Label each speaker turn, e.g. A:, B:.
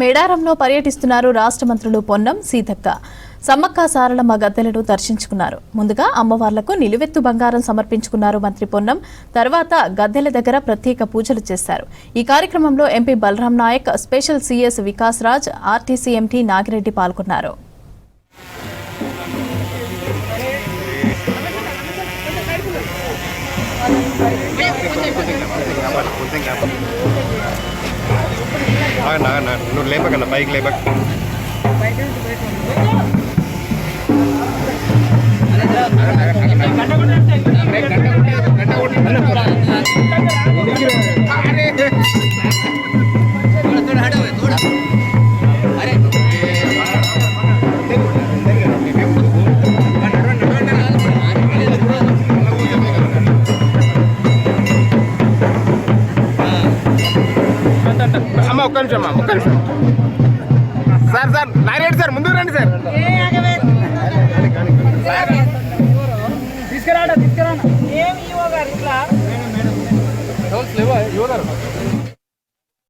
A: మేడారంలో పర్యటిస్తున్నారు రాష్ట్ర మంత్రులు పొన్నం సీతక్క. సమ్మక్క సారలమ్మ గద్దెలను దర్శించుకున్నారు. ముందుగా అమ్మవార్లకు నిలువెత్తు బంగారం సమర్పించుకున్నారు మంత్రి పొన్నం. తర్వాత గద్దెల దగ్గర ప్రత్యేక పూజలు చేశారు. ఈ కార్యక్రమంలో MP Balram Naik, special CS Vikas Raj, RTC MD Nagireddy పాల్గొన్నారు.
B: నువ్వు లేపకన్నా పైకి లేపక అమ్మ ఒక్క నిమిషం అమ్మ ఒక్క నిమిషం సార్ నారాయణ సార్ ముందుకు రండి సార్
C: తీసుకురా ఏమి ఇవ్వగారు ఇట్లా